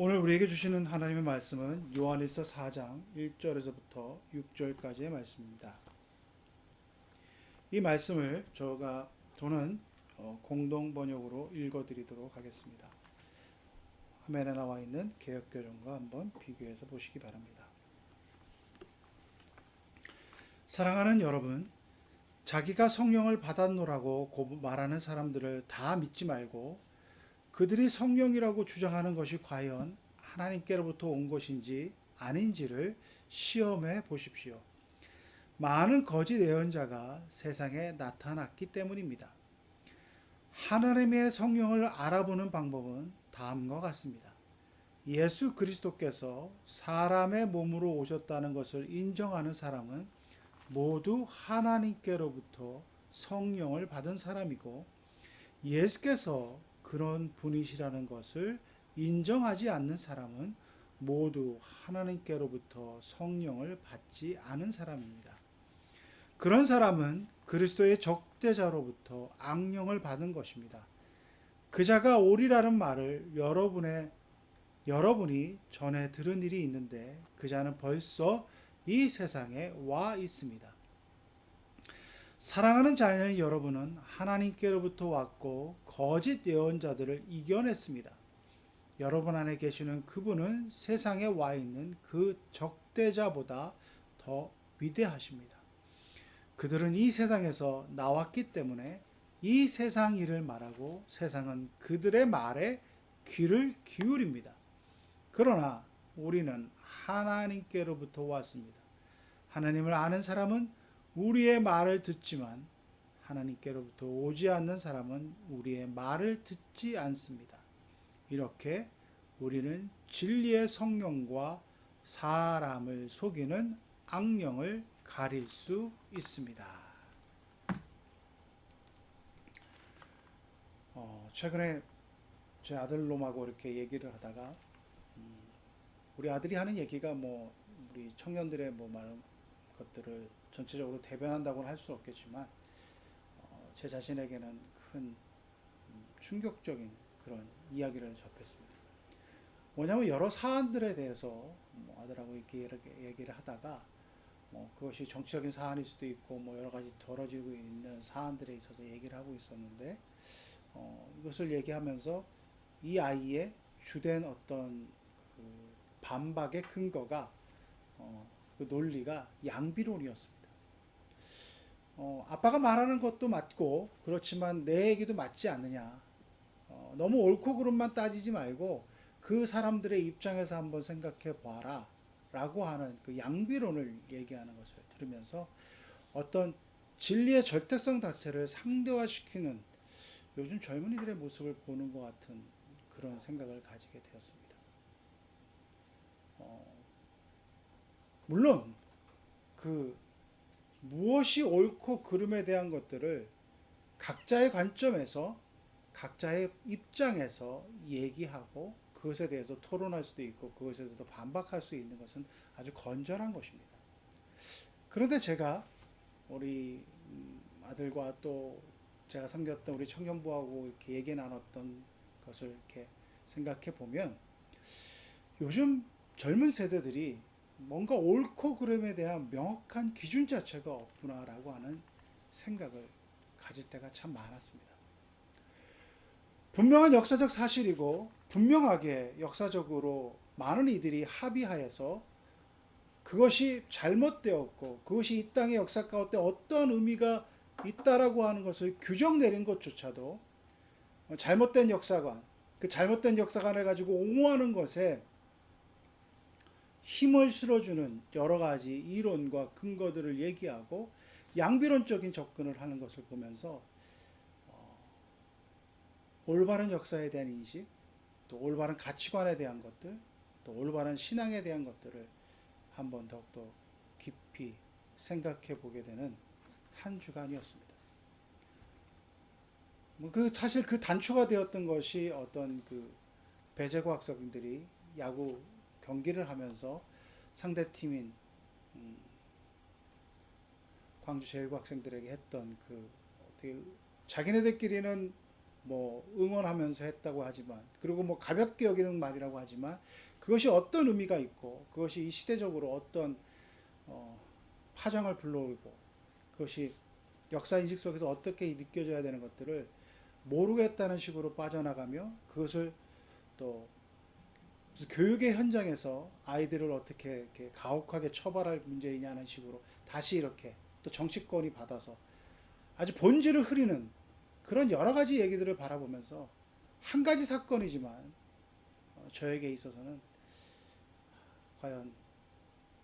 오늘 우리에게 주시는 하나님의 말씀은 요한일서 4장 1절에서부터 6절까지의 말씀입니다. 이 말씀을 저는 공동 번역으로 읽어드리도록 하겠습니다. 화면에 나와 있는 개역개정과 한번 비교해서 보시기 바랍니다. 사랑하는 여러분, 자기가 성령을 받았노라고 말하는 사람들을 다 믿지 말고 그들이 성령이라고 주장하는 것이 과연 하나님께로부터 온 것인지 아닌지를 시험해 보십시오. 많은 거짓 예언자가 세상에 나타났기 때문입니다. 하나님의 성령을 알아보는 방법은 다음과 같습니다. 예수 그리스도께서 사람의 몸으로 오셨다는 것을 인정하는 사람은 모두 하나님께로부터 성령을 받은 사람이고, 예수께서 그런 분이시라는 것을 인정하지 않는 사람은 모두 하나님께로부터 성령을 받지 않은 사람입니다. 그런 사람은 그리스도의 적대자로부터 악령을 받은 것입니다. 그자가 오리라는 말을 여러분이 전에 들은 일이 있는데 그자는 벌써 이 세상에 와 있습니다. 사랑하는 자녀인 여러분은 하나님께로부터 왔고 거짓 예언자들을 이겨냈습니다. 여러분 안에 계시는 그분은 세상에 와 있는 그 적대자보다 더 위대하십니다. 그들은 이 세상에서 나왔기 때문에 이 세상 일을 말하고 세상은 그들의 말에 귀를 기울입니다. 그러나 우리는 하나님께로부터 왔습니다. 하나님을 아는 사람은 우리의 말을 듣지만 하나님께로부터 오지 않는 사람은 우리의 말을 듣지 않습니다. 이렇게 우리는 진리의 성령과 사람을 속이는 악령을 가릴 수 있습니다. 최근에 제 아들놈하고 이렇게 얘기를 하다가 우리 아들이 하는 얘기가 우리 청년들의 많은 것들을 전체적으로 대변한다고는 할 수 없겠지만 제 자신에게는 큰 충격적인 그런 이야기를 접했습니다. 뭐냐면 여러 사안들에 대해서 아들하고 이렇게 얘기를 하다가 그것이 정치적인 사안일 수도 있고 여러 가지 벌어지고 있는 사안들에 있어서 얘기를 하고 있었는데 이것을 얘기하면서 이 아이의 주된 어떤 그 반박의 근거가 그 논리가 양비론이었습니다. 아빠가 말하는 것도 맞고 그렇지만 내 얘기도 맞지 않느냐. 너무 옳고 그름만 따지지 말고 그 사람들의 입장에서 한번 생각해 봐라 라고 하는 그 양비론을 얘기하는 것을 들으면서 어떤 진리의 절대성 자체를 상대화시키는 요즘 젊은이들의 모습을 보는 것 같은 그런 생각을 가지게 되었습니다. 물론 그 무엇이 옳고 그름에 대한 것들을 각자의 관점에서 각자의 입장에서 얘기하고 그것에 대해서 토론할 수도 있고 그것에 대해서 반박할 수 있는 것은 아주 건전한 것입니다. 그런데 제가 우리 아들과 또 제가 섬겼던 우리 청년부하고 이렇게 얘기 나눴던 것을 이렇게 생각해 보면 요즘 젊은 세대들이 뭔가 옳고 그름에 대한 명확한 기준 자체가 없구나라고 하는 생각을 가질 때가 참 많았습니다. 분명한 역사적 사실이고 분명하게 역사적으로 많은 이들이 합의하여서 그것이 잘못되었고 그것이 이 땅의 역사 가운데 어떤 의미가 있다라고 하는 것을 규정 내린 것조차도 잘못된 역사관, 그 잘못된 역사관을 가지고 옹호하는 것에 힘을 실어주는 여러 가지 이론과 근거들을 얘기하고 양비론적인 접근을 하는 것을 보면서 올바른 역사에 대한 인식, 또 올바른 가치관에 대한 것들, 또 올바른 신앙에 대한 것들을 한번 더욱더 깊이 생각해 보게 되는 한 주간이었습니다. 사실 그 단초가 되었던 것이 어떤 그 배제고 학생들이 야구 경기를 하면서 상대팀인 광주 제일고 학생들에게 했던 그 어떻게 자기네들끼리는 뭐 응원하면서 했다고 하지만, 그리고 뭐 가볍게 여기는 말이라고 하지만, 그것이 어떤 의미가 있고 그것이 이 시대적으로 어떤 파장을 불러오고 그것이 역사 인식 속에서 어떻게 느껴져야 되는 것들을 모르겠다는 식으로 빠져나가며, 그것을 또 교육의 현장에서 아이들을 어떻게 이렇게 가혹하게 처벌할 문제이냐는 식으로 다시 이렇게 또 정치권이 받아서 아주 본질을 흐리는 그런 여러 가지 얘기들을 바라보면서, 한 가지 사건이지만 저에게 있어서는 과연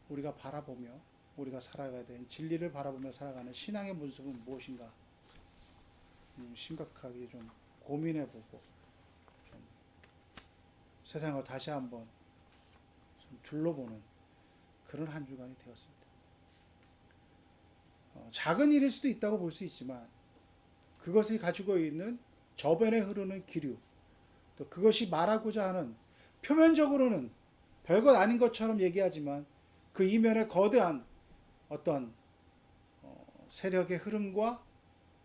우리가 바라보며 우리가 살아가야 되는 진리를 바라보며 살아가는 신앙의 모습은 무엇인가, 심각하게 좀 고민해보고 좀 세상을 다시 한번 좀 둘러보는 그런 한 주간이 되었습니다. 작은 일일 수도 있다고 볼 수 있지만, 그것이 가지고 있는 저변에 흐르는 기류, 또 그것이 말하고자 하는, 표면적으로는 별것 아닌 것처럼 얘기하지만 그 이면에 거대한 어떤 세력의 흐름과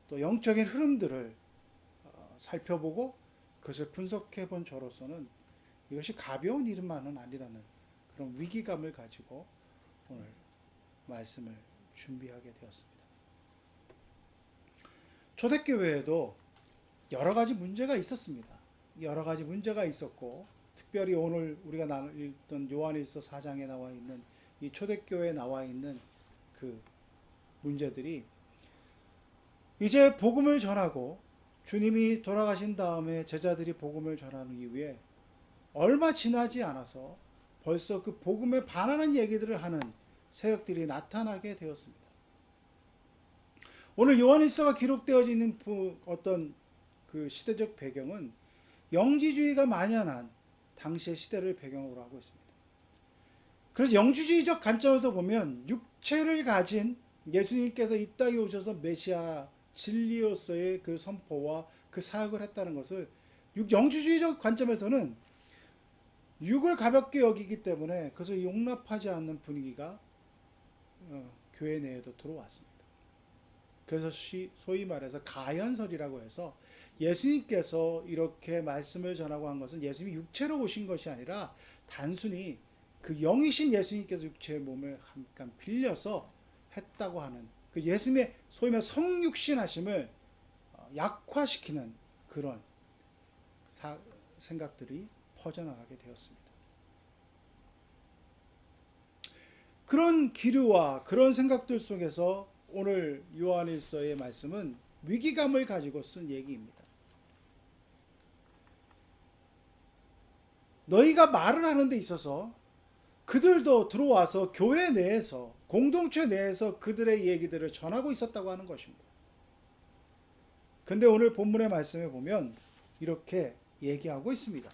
또 영적인 흐름들을 살펴보고 그것을 분석해 본 저로서는 이것이 가벼운 일만은 아니라는 그런 위기감을 가지고 오늘 말씀을 준비하게 되었습니다. 초대교회에도 여러 가지 문제가 있었습니다. 여러 가지 문제가 있었고, 특별히 오늘 우리가 읽던 요한일서 4장에 나와 있는 이 초대교회에 나와 있는 그 문제들이, 이제 복음을 전하고 주님이 돌아가신 다음에 제자들이 복음을 전하는 이후에 얼마 지나지 않아서 벌써 그 복음에 반하는 얘기들을 하는 세력들이 나타나게 되었습니다. 오늘 요한일서가 기록되어져 있는 어떤 그 시대적 배경은 영지주의가 만연한 당시의 시대를 배경으로 하고 있습니다. 그래서 영지주의적 관점에서 보면 육체를 가진 예수님께서 이 땅에 오셔서 메시아 진리로서의 그 선포와 그 사역을 했다는 것을, 영지주의적 관점에서는 육을 가볍게 여기기 때문에 그것을 용납하지 않는 분위기가 교회 내에도 들어왔습니다. 그래서 소위 말해서 가연설이라고 해서, 예수님께서 이렇게 말씀을 전하고 한 것은 예수님이 육체로 오신 것이 아니라 단순히 그 영이신 예수님께서 육체의 몸을 잠깐 빌려서 했다고 하는, 그 예수님의 소위 말해 성육신하심을 약화시키는 그런 생각들이 퍼져나가게 되었습니다. 그런 기류와 그런 생각들 속에서 오늘 요한일서의 말씀은 위기감을 가지고 쓴 얘기입니다. 너희가 말을 하는 데 있어서 그들도 들어와서 교회 내에서, 공동체 내에서 그들의 얘기들을 전하고 있었다고 하는 것입니다. 근데 오늘 본문의 말씀에 보면 이렇게 얘기하고 있습니다.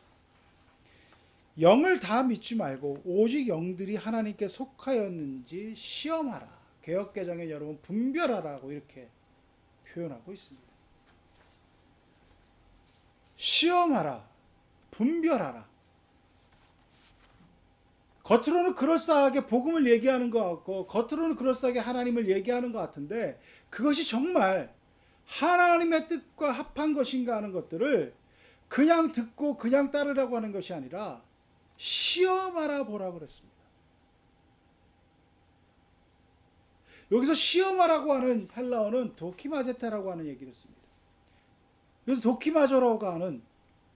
영을 다 믿지 말고 오직 영들이 하나님께 속하였는지 시험하라. 개역개정에 여러분 분별하라고 이렇게 표현하고 있습니다. 시험하라, 분별하라. 겉으로는 그럴싸하게 복음을 얘기하는 것 같고, 겉으로는 그럴싸하게 하나님을 얘기하는 것 같은데, 그것이 정말 하나님의 뜻과 합한 것인가 하는 것들을 그냥 듣고 그냥 따르라고 하는 것이 아니라 시험하라 보라고 그랬습니다. 여기서 시험하라고 하는 헬라어는 도키마제테라고 하는 얘기를 씁니다. 그래서 도키마저라고 하는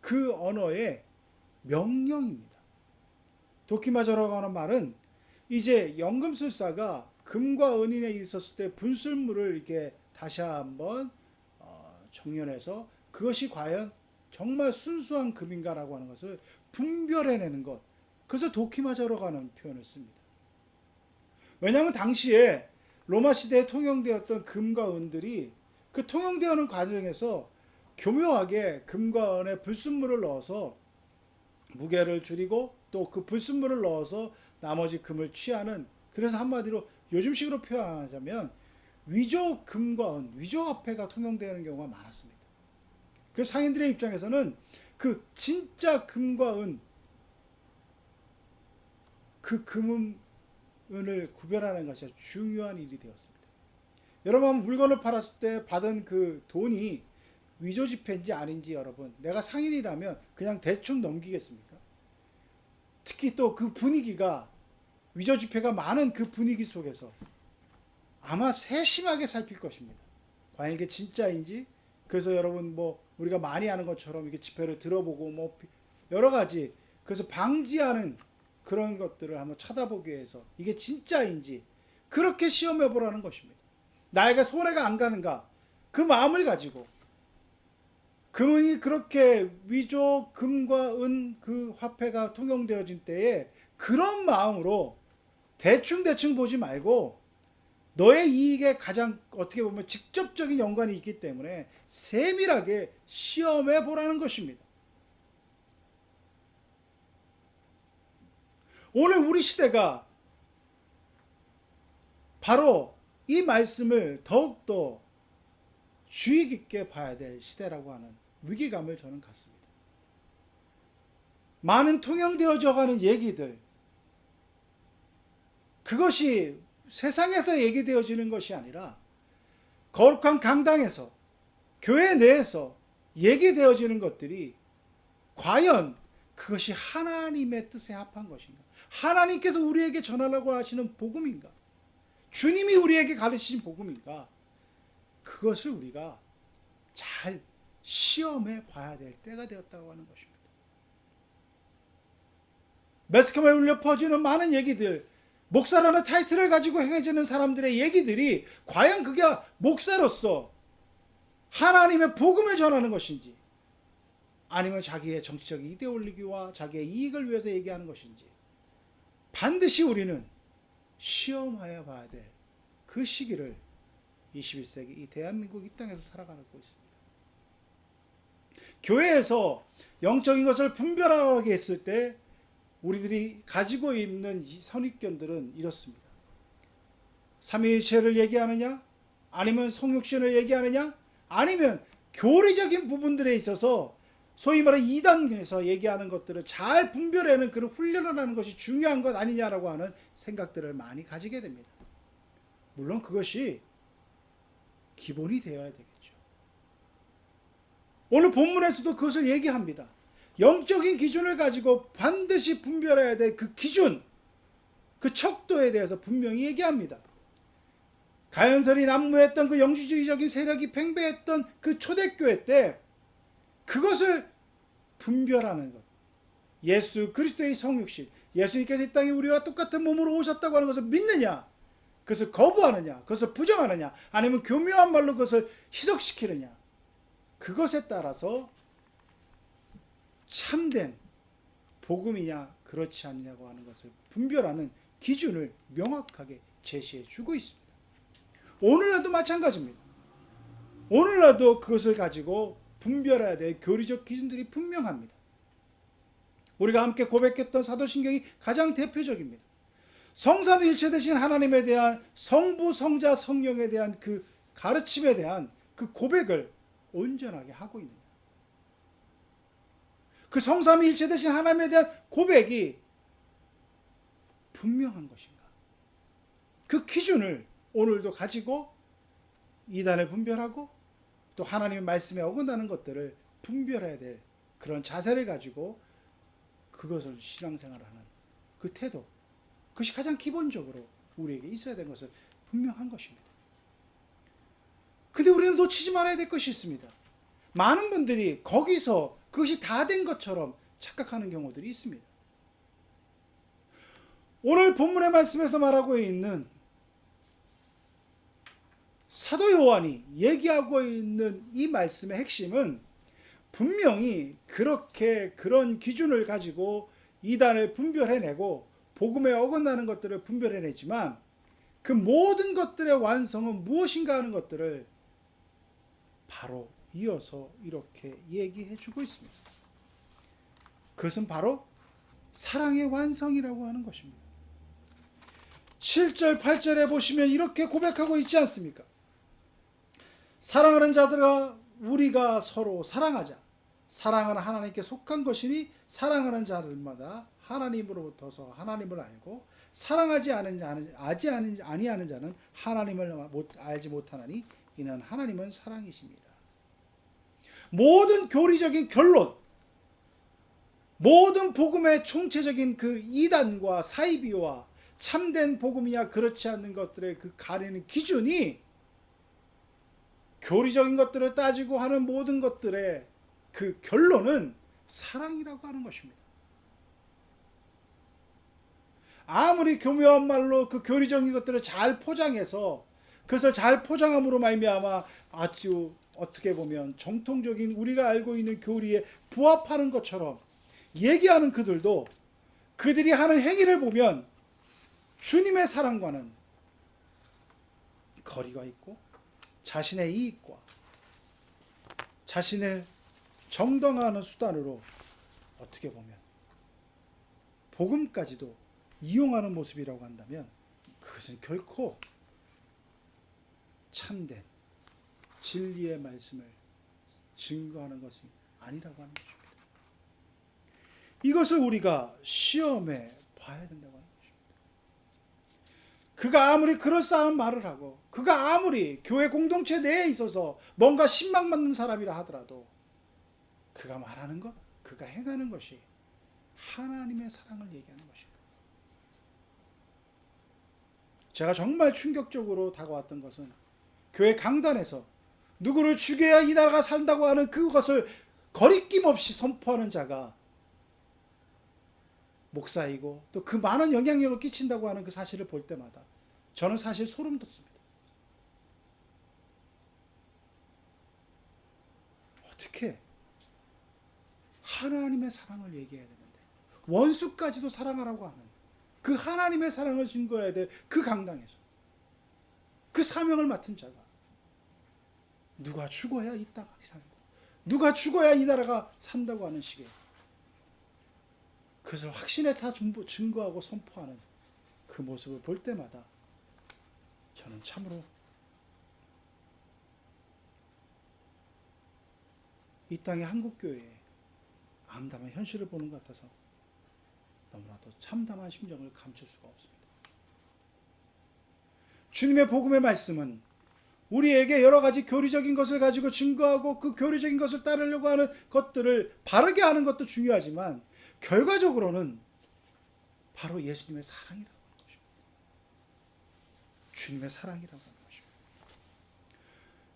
그 언어의 명령입니다. 도키마저라고 하는 말은, 이제 연금술사가 금과 은인에 있었을 때 분술물을 이렇게 다시 한번 정렬해서 그것이 과연 정말 순수한 금인가라고 하는 것을 분별해내는 것, 그래서 도키마저라고 하는 표현을 씁니다. 왜냐하면 당시에 로마 시대에 통용되었던 금과 은들이 그 통용되는 과정에서 교묘하게 금과 은에 불순물을 넣어서 무게를 줄이고, 또 그 불순물을 넣어서 나머지 금을 취하는, 그래서 한마디로 요즘식으로 표현하자면 위조 금과 은, 위조 화폐가 통용되는 경우가 많았습니다. 그래서 상인들의 입장에서는 그 진짜 금과 은, 그 금은을 구별하는 것이 중요한 일이 되었습니다. 여러분, 물건을 팔았을 때 받은 그 돈이 위조 지폐인지 아닌지 여러분, 내가 상인이라면 그냥 대충 넘기겠습니까? 특히 또 그 분위기가, 위조 지폐가 많은 그 분위기 속에서 아마 세심하게 살필 것입니다. 과연 이게 진짜인지. 그래서 여러분 뭐 우리가 많이 하는 것처럼 이게 지폐를 들어보고 뭐 여러 가지, 그래서 방지하는 그런 것들을 한번 쳐다보기 위해서 이게 진짜인지 그렇게 시험해 보라는 것입니다. 나에게 손해가 안 가는가, 그 마음을 가지고. 금은이 그렇게 위조 금과 은 그 화폐가 통용되어진 때에 그런 마음으로 대충 보지 말고, 너의 이익에 가장 어떻게 보면 직접적인 연관이 있기 때문에 세밀하게 시험해 보라는 것입니다. 오늘 우리 시대가 바로 이 말씀을 더욱더 주의 깊게 봐야 될 시대라고 하는 위기감을 저는 갖습니다. 많은 통용되어져 가는 얘기들, 그것이 세상에서 얘기되어지는 것이 아니라 거룩한 강당에서, 교회 내에서 얘기되어지는 것들이 과연 그것이 하나님의 뜻에 합한 것인가? 하나님께서 우리에게 전하라고 하시는 복음인가? 주님이 우리에게 가르치신 복음인가? 그것을 우리가 잘 시험해 봐야 될 때가 되었다고 하는 것입니다. 매스컴에 울려 퍼지는 많은 얘기들, 목사라는 타이틀을 가지고 행해지는 사람들의 얘기들이 과연 그게 목사로서 하나님의 복음을 전하는 것인지, 아니면 자기의 정치적 이데올로기와 자기의 이익을 위해서 얘기하는 것인지, 반드시 우리는 시험하여 봐야 될 그 시기를 21세기 이 대한민국 이 땅에서 살아가고 있습니다. 교회에서 영적인 것을 분별하게 했을 때 우리들이 가지고 있는 이 선입견들은 이렇습니다. 삼위일체를 얘기하느냐, 아니면 성육신을 얘기하느냐, 아니면 교리적인 부분들에 있어서 소위 말하는 이단에서 얘기하는 것들을 잘 분별하는 그런 훈련을 하는 것이 중요한 것 아니냐라고 하는 생각들을 많이 가지게 됩니다. 물론 그것이 기본이 되어야 되겠죠. 오늘 본문에서도 그것을 얘기합니다. 영적인 기준을 가지고 반드시 분별해야 될 그 기준, 그 척도에 대해서 분명히 얘기합니다. 가연설이 난무했던 그 영주주의적인 세력이 팽배했던 그 초대교회 때 그것을 분별하는 것, 예수 그리스도의 성육신, 예수님께서 이 땅에 우리와 똑같은 몸으로 오셨다고 하는 것을 믿느냐, 그것을 거부하느냐, 그것을 부정하느냐, 아니면 교묘한 말로 그것을 희석시키느냐, 그것에 따라서 참된 복음이냐 그렇지 않냐고 하는 것을 분별하는 기준을 명확하게 제시해 주고 있습니다. 오늘날도 마찬가지입니다. 오늘날도 그것을 가지고 분별해야 될 교리적 기준들이 분명합니다. 우리가 함께 고백했던 사도신경이 가장 대표적입니다. 성삼위일체 되신 하나님에 대한 성부, 성자, 성령에 대한 그 가르침에 대한 그 고백을 온전하게 하고 있느냐, 그 성삼위일체 되신 하나님에 대한 고백이 분명한 것인가, 그 기준을 오늘도 가지고 이단을 분별하고 또 하나님의 말씀에 어긋나는 것들을 분별해야 될 그런 자세를 가지고 그것을 신앙생활하는 그 태도, 그것이 가장 기본적으로 우리에게 있어야 되는 것은 분명한 것입니다. 근데 우리는 놓치지 말아야 될 것이 있습니다. 많은 분들이 거기서 그것이 다 된 것처럼 착각하는 경우들이 있습니다. 오늘 본문의 말씀에서 말하고 있는 사도 요한이 얘기하고 있는 이 말씀의 핵심은 분명히 그렇게 그런 기준을 가지고 이단을 분별해내고 복음에 어긋나는 것들을 분별해내지만 그 모든 것들의 완성은 무엇인가 하는 것들을 바로 이어서 이렇게 얘기해주고 있습니다. 그것은 바로 사랑의 완성이라고 하는 것입니다. 7절 8절에 보시면 이렇게 고백하고 있지 않습니까? 사랑하는 자들아 우리가 서로 사랑하자. 사랑은 하나님께 속한 것이니 사랑하는 자들마다 하나님으로부터서 하나님을 알고 사랑하지 아니하는 자는 하나님을 알지 못하나니 이는 하나님은 사랑이십니다. 모든 교리적인 결론, 모든 복음의 총체적인 그 이단과 사이비와 참된 복음이냐 그렇지 않는 것들의 그 가리는 기준이 교리적인 것들을 따지고 하는 모든 것들의 그 결론은 사랑이라고 하는 것입니다. 아무리 교묘한 말로 그 교리적인 것들을 잘 포장해서 그것을 잘 포장함으로 말미암아 아주 어떻게 보면 정통적인 우리가 알고 있는 교리에 부합하는 것처럼 얘기하는 그들도 그들이 하는 행위를 보면 주님의 사랑과는 거리가 있고 자신의 이익과 자신을 정당화하는 수단으로 어떻게 보면 복음까지도 이용하는 모습이라고 한다면 그것은 결코 참된 진리의 말씀을 증거하는 것이 아니라고 하는 것입니다. 이것을 우리가 시험해 봐야 된다고 하는 것입니다. 그가 아무리 그럴싸한 말을 하고 그가 아무리 교회 공동체 내에 있어서 뭔가 신망받는 사람이라 하더라도 그가 말하는 것, 그가 행하는 것이 하나님의 사랑을 얘기하는 것입니다. 제가 정말 충격적으로 다가왔던 것은 교회 강단에서 누구를 죽여야 이 나라가 산다고 하는 그것을 거리낌 없이 선포하는 자가 목사이고 또 그 많은 영향력을 끼친다고 하는 그 사실을 볼 때마다 저는 사실 소름 돋습니다. 어떻게 하나님의 사랑을 얘기해야 되는데 원수까지도 사랑하라고 하는 그 하나님의 사랑을 증거해야 될 그 강당에서 그 사명을 맡은 자가 누가 죽어야 이 땅이 살고 누가 죽어야 이 나라가 산다고 하는 식의 그것을 확신해서 증거하고 선포하는 그 모습을 볼 때마다 저는 참으로 이 땅의 한국교회에 암담한 현실을 보는 것 같아서 너무나도 참담한 심정을 감출 수가 없습니다. 주님의 복음의 말씀은 우리에게 여러 가지 교리적인 것을 가지고 증거하고 그 교리적인 것을 따르려고 하는 것들을 바르게 하는 것도 중요하지만 결과적으로는 바로 예수님의 사랑이라고 하는 것입니다. 주님의 사랑이라고 하는 것입니다.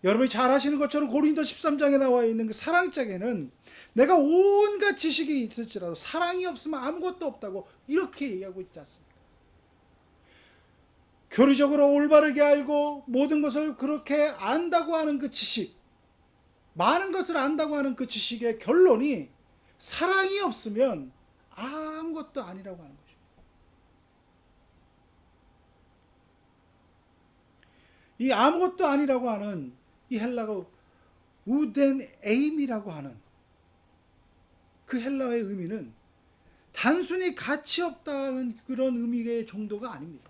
여러분이 잘 아시는 것처럼 고린도 13장에 나와 있는 그 사랑짝에는 내가 온갖 지식이 있을지라도 사랑이 없으면 아무것도 없다고 이렇게 얘기하고 있지 않습니까? 교리적으로 올바르게 알고 모든 것을 그렇게 안다고 하는 그 지식, 많은 것을 안다고 하는 그 지식의 결론이 사랑이 없으면 아무것도 아니라고 하는 것입니다. 이 아무것도 아니라고 하는 이 헬라어 우덴 에임이라고 하는 그 헬라어의 의미는 단순히 가치 없다는 그런 의미의 정도가 아닙니다.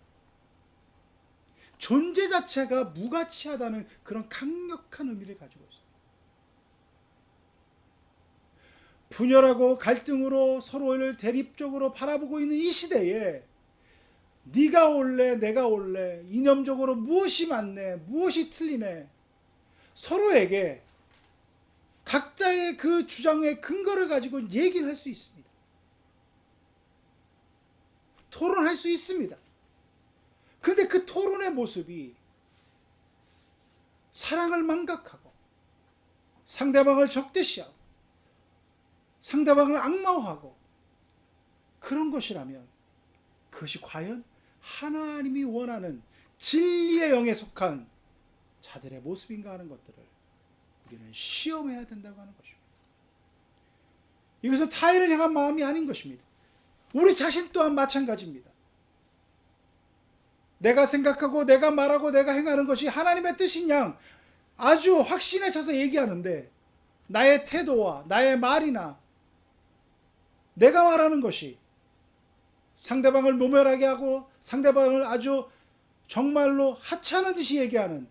존재 자체가 무가치하다는 그런 강력한 의미를 가지고 있습니다. 분열하고 갈등으로 서로를 대립적으로 바라보고 있는 이 시대에 네가 옳래 내가 옳래 이념적으로 무엇이 맞네 무엇이 틀리네 서로에게 각자의 그 주장의 근거를 가지고 얘기를 할 수 있습니다. 토론할 수 있습니다. 그런데 그 토론의 모습이 사랑을 망각하고 상대방을 적대시하고 상대방을 악마화하고 그런 것이라면 그것이 과연 하나님이 원하는 진리의 영에 속한 자들의 모습인가 하는 것들을 우리는 시험해야 된다고 하는 것입니다. 이것은 타인을 향한 마음이 아닌 것입니다. 우리 자신 또한 마찬가지입니다. 내가 생각하고 내가 말하고 내가 행하는 것이 하나님의 뜻인 양 아주 확신에 차서 얘기하는데 나의 태도와 나의 말이나 내가 말하는 것이 상대방을 모멸하게 하고 상대방을 아주 정말로 하찮은 듯이 얘기하는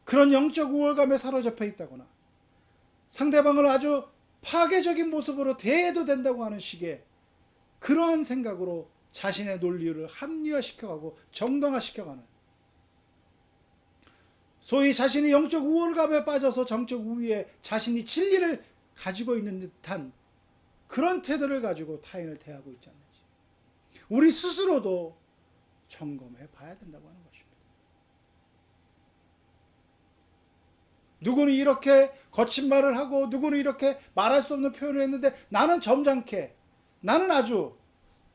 그런 영적 우월감에 사로잡혀 있다거나 상대방을 아주 파괴적인 모습으로 대해도 된다고 하는 식의 그러한 생각으로 자신의 논리를 합리화시켜가고 정당화시켜가는 소위 자신이 영적 우월감에 빠져서 정적 우위에 자신이 진리를 가지고 있는 듯한 그런 태도를 가지고 타인을 대하고 있지 않는지 우리 스스로도 점검해 봐야 된다고 하는 것입니다. 누구는 이렇게 거친 말을 하고 누구는 이렇게 말할 수 없는 표현을 했는데 나는 점잖게, 나는 아주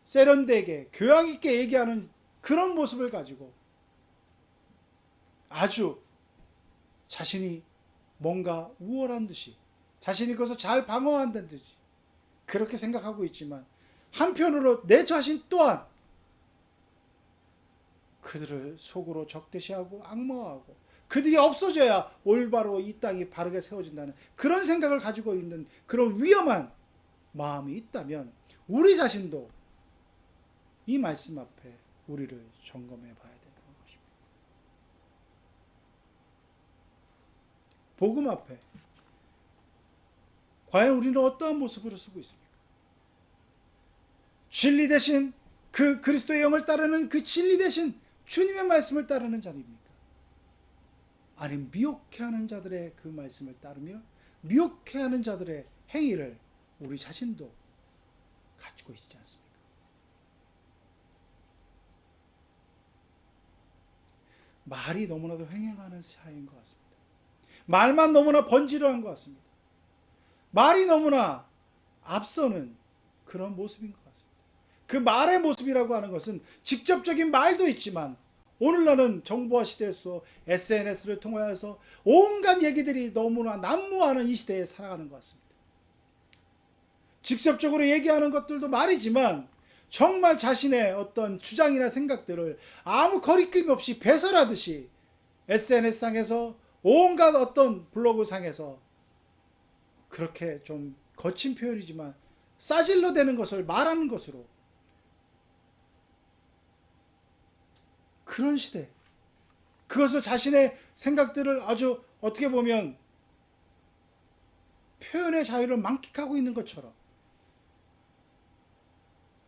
세련되게 교양 있게 얘기하는 그런 모습을 가지고 아주 자신이 뭔가 우월한 듯이, 자신이 그것을 잘 방어한다는 듯이 그렇게 생각하고 있지만 한편으로 내 자신 또한 그들을 속으로 적대시하고 악마하고 그들이 없어져야 올바로 이 땅이 바르게 세워진다는 그런 생각을 가지고 있는 그런 위험한 마음이 있다면 우리 자신도 이 말씀 앞에 우리를 점검해 봐야 된다는 것입니다. 복음 앞에 과연 우리는 어떠한 모습으로 쓰고 있습니까? 진리 대신 그 그리스도의 영을 따르는 그 진리 대신 주님의 말씀을 따르는 자입니까? 아니면 미혹해하는 자들의 그 말씀을 따르며 미혹해하는 자들의 행위를 우리 자신도 가지고 있지 않습니까? 말이 너무나도 횡행하는 사회인 것 같습니다. 말만 너무나 번지르한 것 같습니다. 말이 너무나 앞서는 그런 모습인 것 같습니다. 그 말의 모습이라고 하는 것은 직접적인 말도 있지만 오늘날은 정보화 시대에서 SNS를 통하여서 온갖 얘기들이 너무나 난무하는 이 시대에 살아가는 것 같습니다. 직접적으로 얘기하는 것들도 말이지만 정말 자신의 어떤 주장이나 생각들을 아무 거리낌 없이 배설하듯이 SNS상에서 온갖 어떤 블로그상에서 그렇게 좀 거친 표현이지만 싸질러 대는 것을 말하는 것으로 그런 시대, 그것을 자신의 생각들을 아주 어떻게 보면 표현의 자유를 만끽하고 있는 것처럼,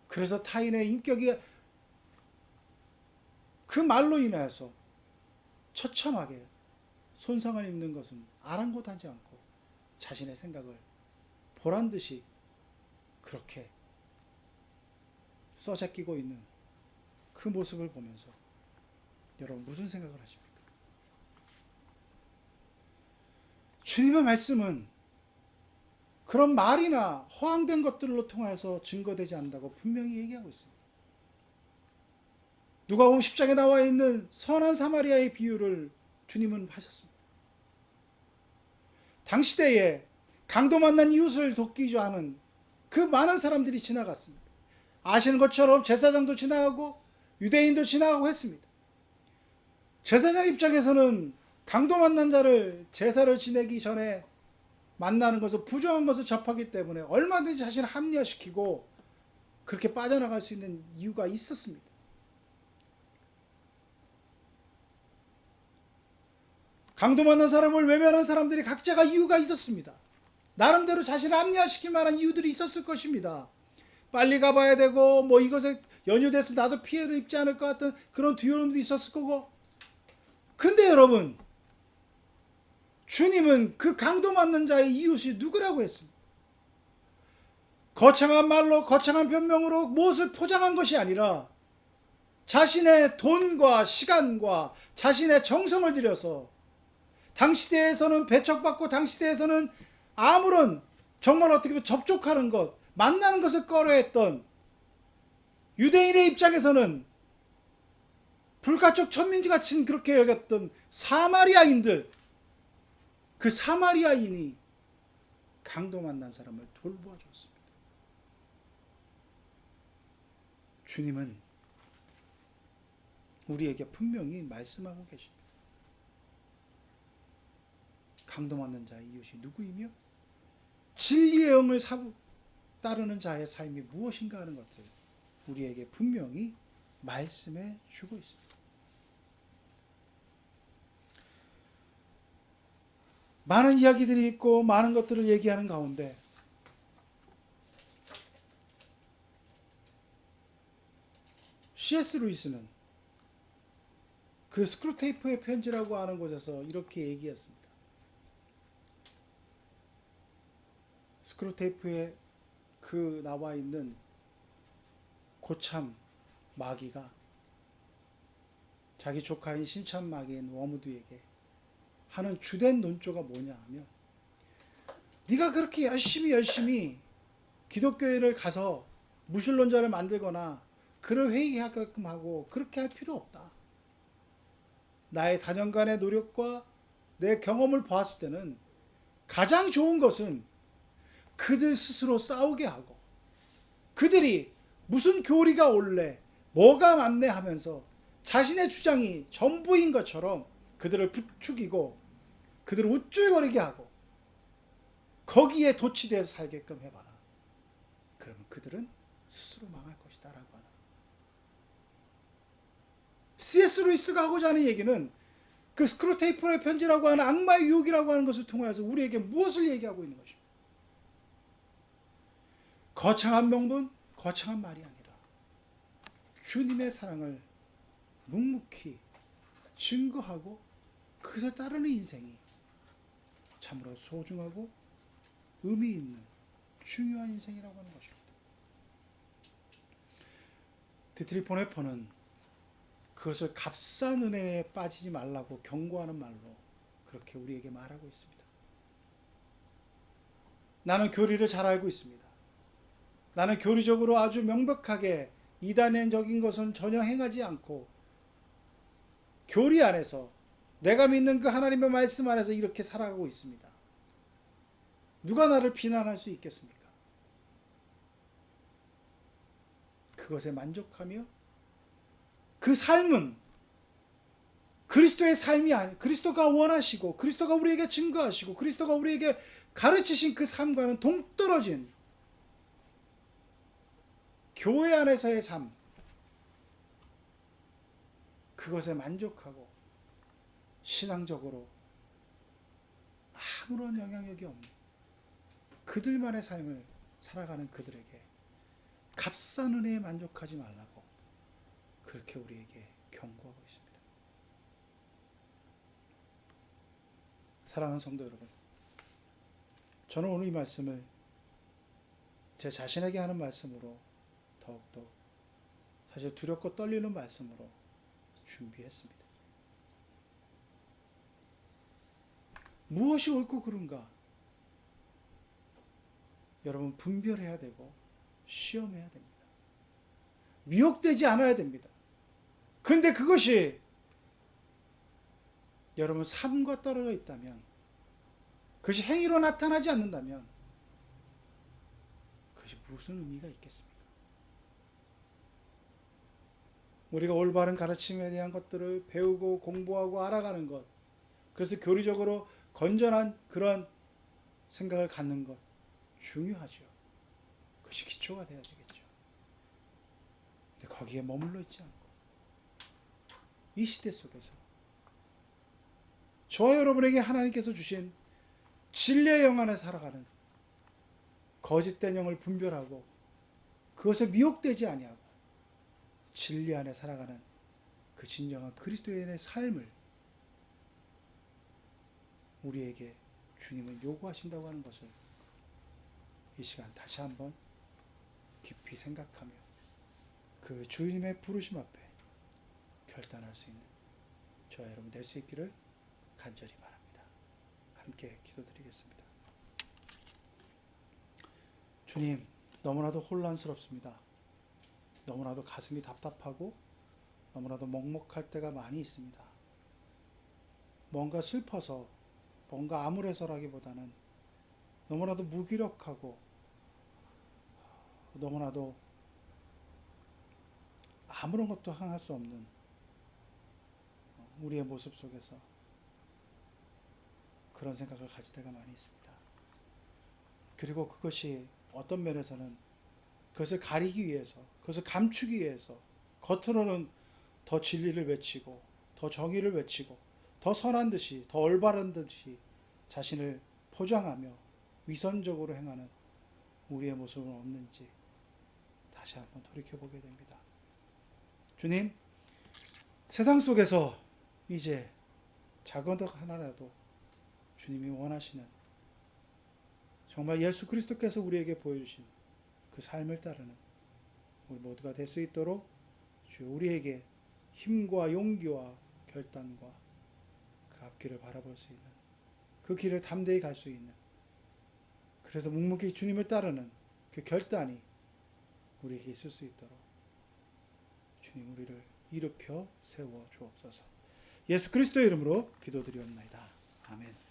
그래서 타인의 인격이 그 말로 인하여서 처참하게 손상을 입는 것은 아랑곳하지 않고 자신의 생각을 보란듯이 그렇게 써제끼고 있는 그 모습을 보면서 여러분 무슨 생각을 하십니까? 주님의 말씀은 그런 말이나 허황된 것들로 통해서 증거되지 않는다고 분명히 얘기하고 있습니다. 누가복음 10장에 나와 있는 선한 사마리아의 비유를 주님은 하셨습니다. 당시대에 강도 만난 이웃을 돕기 하는 그 많은 사람들이 지나갔습니다. 아시는 것처럼 제사장도 지나가고 유대인도 지나가고 했습니다. 제사장 입장에서는 강도 만난 자를 제사를 지내기 전에 만나는 것을 부정한 것을 접하기 때문에 얼마든지 자신을 합리화시키고 그렇게 빠져나갈 수 있는 이유가 있었습니다. 강도 만난 사람을 외면한 사람들이 각자가 이유가 있었습니다. 나름대로 자신을 합리화시킬 만한 이유들이 있었을 것입니다. 빨리 가봐야 되고 뭐 이것에 연유돼서 나도 피해를 입지 않을 것 같은 그런 두려움도 있었을 거고. 근데 여러분, 주님은 그 강도 맞는 자의 이웃이 누구라고 했습니까? 거창한 말로 거창한 변명으로 무엇을 포장한 것이 아니라 자신의 돈과 시간과 자신의 정성을 들여서 당시대에서는 배척받고 당시대에서는 아무런 정말 어떻게 보면 접촉하는 것, 만나는 것을 꺼려했던 유대인의 입장에서는 불가촉 천민같이 그렇게 여겼던 사마리아인들, 그 사마리아인이 강도 만난 사람을 돌보아 줬습니다. 주님은 우리에게 분명히 말씀하고 계십니다. 강도 만난 자의 이웃이 누구이며 진리의 영을 따르는 자의 삶이 무엇인가 하는 것을 우리에게 분명히 말씀해 주고 있습니다. 많은 이야기들이 있고 많은 것들을 얘기하는 가운데 C.S. 루이스는 그 스크루테이프의 편지라고 하는 곳에서 이렇게 얘기했습니다. 스크루테이프에 그 나와 있는 고참 마귀가 자기 조카인 신참 마귀인 워무드에게 하는 주된 논조가 뭐냐 하면, 네가 그렇게 열심히 기독교회를 가서 무신론자를 만들거나 그를 회개하게끔 하고 그렇게 할 필요 없다. 나의 다년간의 노력과 내 경험을 보았을 때는 가장 좋은 것은 그들 스스로 싸우게 하고, 그들이 무슨 교리가 옳래, 뭐가 맞네 하면서 자신의 주장이 전부인 것처럼 그들을 부추기고 그들을 우쭐거리게 하고 거기에 도취되어서 살게끔 해봐라. 그러면 그들은 스스로 망할 것이다 라고 하는, C.S. 루이스가 하고자 하는 얘기는 그 스크루테이프의 편지라고 하는 악마의 유혹이라고 하는 것을 통해서 우리에게 무엇을 얘기하고 있는 것입니까? 거창한 명분, 거창한 말이 아니라 주님의 사랑을 묵묵히 증거하고 그것을 따르는 인생이 참으로 소중하고 의미 있는 중요한 인생이라고 하는 것입니다. 디트리 보네퍼는 그것을 값싼 은혜에 빠지지 말라고 경고하는 말로 그렇게 우리에게 말하고 있습니다. 나는 교리를 잘 알고 있습니다. 나는 교리적으로 아주 명백하게 이단적인 것은 전혀 행하지 않고 교리 안에서 내가 믿는 그 하나님의 말씀 안에서 이렇게 살아가고 있습니다. 누가 나를 비난할 수 있겠습니까? 그것에 만족하며 그 삶은 그리스도의 삶이 아니, 그리스도가 원하시고 그리스도가 우리에게 증거하시고 그리스도가 우리에게 가르치신 그 삶과는 동떨어진 교회 안에서의 삶, 그것에 만족하고 신앙적으로 아무런 영향력이 없는 그들만의 삶을 살아가는 그들에게 값싼 은혜에 만족하지 말라고 그렇게 우리에게 경고하고 있습니다. 사랑하는 성도 여러분, 저는 오늘 이 말씀을 제 자신에게 하는 말씀으로 더욱더 사실 두렵고 떨리는 말씀으로 준비했습니다. 무엇이 옳고 그른가? 여러분, 분별해야 되고 시험해야 됩니다. 미혹되지 않아야 됩니다. 근데 그것이 여러분 삶과 떨어져 있다면, 그것이 행위로 나타나지 않는다면 그것이 무슨 의미가 있겠습니까? 우리가 올바른 가르침에 대한 것들을 배우고 공부하고 알아가는 것, 그래서 교리적으로 건전한 그런 생각을 갖는 것 중요하죠. 그것이 기초가 되어야 되겠죠. 근데 거기에 머물러 있지 않고 이 시대 속에서 저와 여러분에게 하나님께서 주신 진리의 영 안에 살아가는 거짓된 영을 분별하고 그것에 미혹되지 아니하고 진리 안에 살아가는 그 진정한 그리스도인의 삶을 우리에게 주님은 요구하신다고 하는 것을 이 시간 다시 한번 깊이 생각하며 그 주님의 부르심 앞에 결단할 수 있는 저와 여러분 될 수 있기를 간절히 바랍니다. 함께 기도드리겠습니다. 주님, 너무나도 혼란스럽습니다. 너무나도 가슴이 답답하고 너무나도 먹먹할 때가 많이 있습니다. 뭔가 슬퍼서, 뭔가 암울해서라기보다는 너무나도 무기력하고 너무나도 아무런 것도 행할 수 없는 우리의 모습 속에서 그런 생각을 가질 때가 많이 있습니다. 그리고 그것이 어떤 면에서는 그것을 가리기 위해서, 그것을 감추기 위해서 겉으로는 더 진리를 외치고 더 정의를 외치고 더 선한 듯이, 더 올바른 듯이 자신을 포장하며 위선적으로 행하는 우리의 모습은 없는지 다시 한번 돌이켜보게 됩니다. 주님, 세상 속에서 이제 작은 덕 하나라도 주님이 원하시는 정말 예수 그리스도께서 우리에게 보여주신 그 삶을 따르는 우리 모두가 될 수 있도록 주여 우리에게 힘과 용기와 결단과 그 앞길을 바라볼 수 있는 그 길을 담대히 갈 수 있는 그래서 묵묵히 주님을 따르는 그 결단이 우리에게 있을 수 있도록 주님 우리를 일으켜 세워 주옵소서. 예수 그리스도의 이름으로 기도드리옵나이다. 아멘.